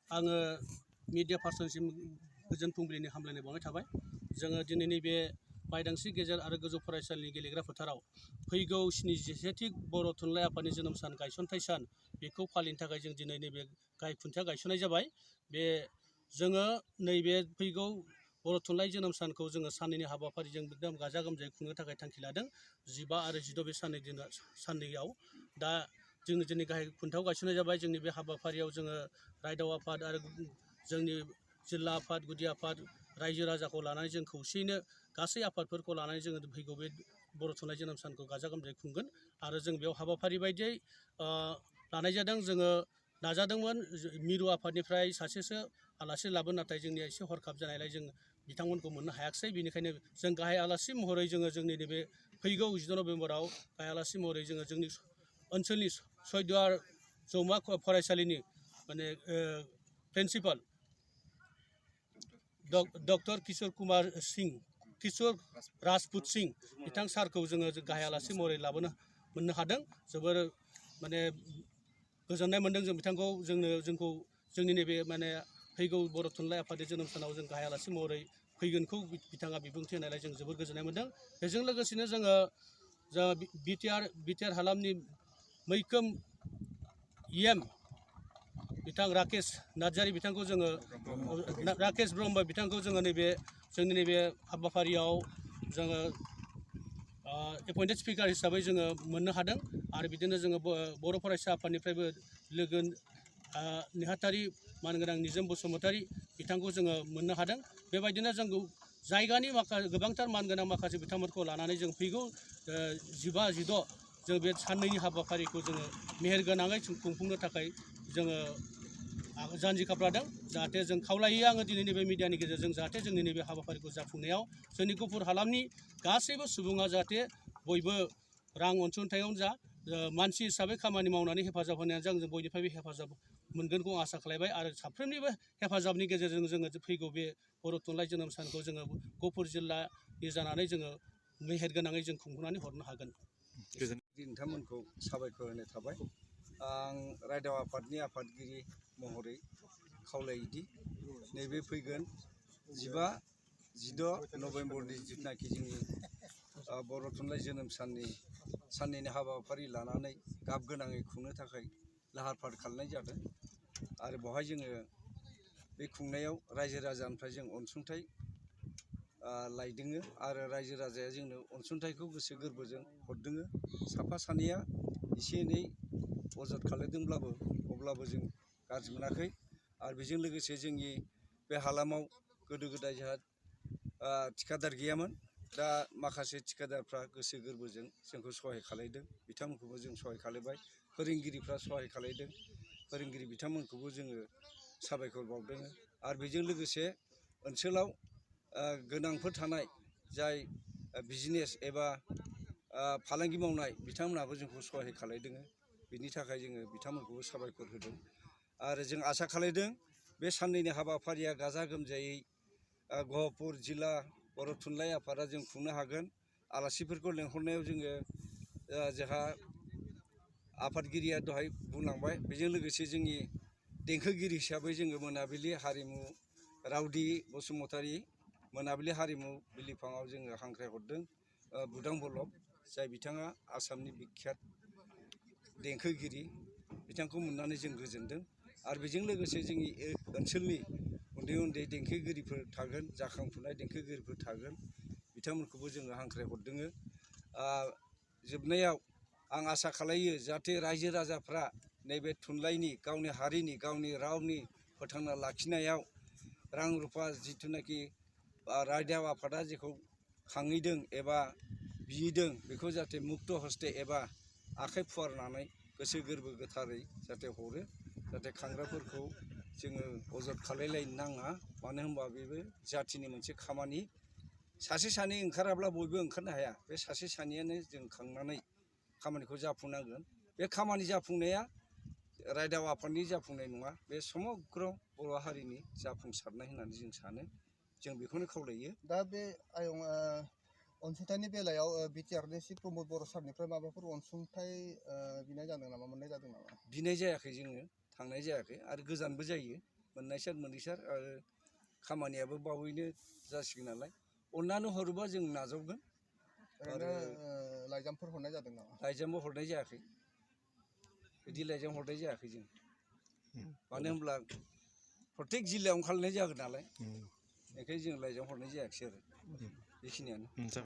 आङो मिडिया पार्सनसिम गोजोन फुंबिलिनि हामलायनाय बावनाय थाबाय। जोङो दिनैनि बे बायदांस्रि गेजेर आरो गोजौ फरायसालिनि गेलेग्रा फोथाराव फैगौ 77थि बर' थुनलाइ आफादनि जोनोम सान गायसनथाइ सान बेखौ फालिनो थाखाय जों दिनै नैबे खुन्थिया गायसननाय जाबाय। बे जोङो नैबे फैगौ बर' थुनलाइ जोनोम सानखौ जोङो साननैनि हाबाफारिजों एकदम गाजा गोमजायै खुंनो थाखाय थांखि लादों। 15 आरो 16 बे साननैयाव दा जोङो दिनै गाहाय खुन्थायाव गायसननाय जाबाय। जोंनि बे हाबाफारियाव जोङो रायदाव आफाद आरो जोंनि जिल्ला आफाद, गुदि आफाद, रायजो राजाखौ लानानै जों खौसेयैनो गासै आफादफोरखौ लानानै जोङो फैगौ बे बर' थुनलाइ जोनोम सानखौ गाजा गोमजायै खुंगोन। आरो जों बेयाव हाबाफारि बायदियै लानाय जादों। जोङो नाजादोंमोन मिरु आफादनिफ्राय सासेसो आलासि लाबोनो, नाथाय जोंनिया एसे हरखाब जानायलाय जों बिथांमोनखौ मोननो हायाखिसै। बेनिखायनो जों गाहाय आलासि महरै जोंनि नैबे फैगौ 16 नभेम्बराव गाहाय आलासि महरै जोंनि ओनसोलनि सयदुवार जौमा फरायसालिनि माने प्रिन्सिपाल डक्टर किशोर राजपुत सिंह बिथां सारखौ जोङो गाहाय आलासि महरै मोननो हादों। जोबोर माने गोजोननाय मोन्दों जों बिथांखौ जोंखौ जोंनि नैबे माने फैगौ बर' थुनलाइ आफादनि जोनोम सानाव जों गाहाय आलासि महरै फैगोनखौ बिथाङा बिबुंथि होनायलाय जों जोबोर गोजोननाय मोन्दों। बेजों लोगोसेनो जोङो बिटिआर हालामनि मैखोम EM बिथां राकेश नार्जारि बिथांखौ जोङो राकेश ब्रह्म बिथांखौ जोङो जोंनि नैबे हाबाफारियाव जोङो एपइन्टेड स्पिकार हिसाबै जोङो मोननो हादों। आरो बिदिनो जोङो बर' फरायसा आफादनिफ्रायबो लोगो नेहाथारि मानगोनां निजोम बसुमतारि बिथांखौ जोङो मोननो हादों। बेबायदिनो जों जायगानि गोबांथार मानगोनां माखासे बिथांमोनखौ लानानै जों फैगौ 15-16 जों बे साननैनि हाबाफारिखौ जोङो मेहेरगोनाङै खुंफुंनो थाखाय जोङो जानजि खाफ्रादों। जाहाथे जों खावलायो आङो दिनैनि बे मिडियानि गेजेरजों जाहाथे जोंनि नैबे हाबाफारिखौ जाफुंनायाव जोंनि गुफुर हालामनि गासैबो सुबुङा जाहाथे बयबो रां अनसुंथायावनो जा मानसि हिसाबै खामानि मावनानै हेफाजाब होनायानो जा जों बयनिफ्रायबो हेफाजाब मोनगोनखौ आसा खालामबाय। आरो साफ्रोमनिबो हेफाजाबनि गेजेरजों जोङो फैगौ बे बर' थुनलाइ जोनोम सानखौ जोङो गहपुर जिल्लानि जानानै जोङो मेहेरगोनाङै जों खुंफुंनानै हरनो हागोन। नोंथांमोनखौ साबायखर होनाय थाबाय। आं रायदाव आफादनि आफादगिरि महरै खावलायोदि नैबे फैगोन 15-16 नभेम्बरनि जिथुनाखि जोंनि बर' थुनलाइ जोनोम साननैनि हाबाफारि लानानै गाब गोनाङै खुंनो थाखाय लाहार फाहार खालामनाय जादों। आरो बेवहाय जोङो बे खुंनायाव रायजो राजानिफ्राय जों अनसुंथाइ लायदोङो। आरो रायजो राजाया जोंनो अनसुंथाइखौ गोसो गोरबोजों हरदोङो। साफा सानैया एसे एनै अजद खालामदोंब्लाबो अब्लाबो जों गाज्रि मोनाखै। आरो बेजों लोगोसे जोंनि बे हालामाव गोदो गोदाय जोंहा थिखादार गैयामोन। दा माखासे थिखादारफ्रा गोसो गोरबोजों जोंखौ सहाय खालामदों। बिथांमोनखौबो जों सहाय खालामबाय। फोरोंगिरिफ्रा सहाय खालामदों। फोरोंगिरि बिथांमोनखौबो जोङो साबायखर बावदों। आरो बेजों लोगोसे ओनसोलाव गोनांफोर थानाय जाय बिजनेस एबा फालांगि मावनाय बिथांमोनहाबो जोंखौ सहाय खालामदों। बिनि थाखाय जोङो बिथांमोनखौबो साबायखर होदों। आरो जों आसा खालामदों बे साननैनि हाबाफारिया गाजा गोमजायै गहपुर जिल्ला बर' थुनलाइ आफादा जों खुंनो हागोन। आलासिफोरखौ लेंहरनायाव जोंहा आफादगिरिया दहाय बुंलांबाय। बेजों लोगोसे जोंनि देंखोगिरि हिसाबै जोङो मोनाबिलि हारिमु रावदि बसुमतारि मोनाबिलि हारिमु बिलिफाङाव जोङो हांख्रायहरदों बुदां बल्लभ, जाय बिथाङा आसामनि बिख्यात देंखोगिरि। बिथांखौ मोननानै जों गोजोनदों। आरो बेजों लोगोसे जोंनि ओनसोलनि उन्दै उन्दै देंखोगिरिफोर थागोन, जाखांफुनाय देंखोगिरिफोर थागोन। बिथांमोनखौबो जोङो हांख्रायहरदों। जोबनायाव आं आसा खालायो जाहाथे रायजो राजाफ्रा नैबे थुनलाइनि गावनि हारिनि गावनि रावनि फोथांना लाखिनायाव रां रुफा जिथुनाखि रायदाव आफादा जेखौ खांहैदों एबा बिदों बेखौ जाहाथे मुक्त हस्ते एबा आखाइ फुवारनानै गोसो गोरबो गोथारै जाहाथे हरो। जाहाथे खांग्राफोरखौ जोङो अजद खालामलायनो नाङा। मानो होनबा बेबो जाथिनि मोनसे खामानि। सासे सानै ओंखाराब्ला बयबो ओंखारनो हाया। बे सासे सानैयानो जों खांनानै खामानिखौ जाफुंनांगोन। बे खामानि जाफुंनाया रायदाव आफादनि जाफुंनाय नङा, बे समग्र बर' हारिनि जाफुंसारनाय होननानै जों सानो। जों बेखौनो खावलायो। दा बे अनसुंथाइनि बेलायाव बिटिआरनि चिफ प्रमद बर' सारनिफ्राय माबाफोर अनसुंथाइ बिनाय जादों नामा, मोननाय जादों नामा? बिनाय जायाखै जोङो थांनाय जायाखै आरो गोजानबो जायो मोननायसार मोनैसार आरो खामानियाबो बावैनो जासिगोन नालाय अननानै हरोबा जों नाजावगोन। ओरैनो लाइजामफोर हरनाय जादों नामा? लाइजामबो हरनाय जायाखै बिदि लाइजाम हरनाय जायाखै जों मानो होनब्ला प्रत्येक जिल्लायावनो खालामनाय जागोन नालाय बेखायनो जों लाइजाम हरनाय जायाखिसै आरो बेखिनियानो।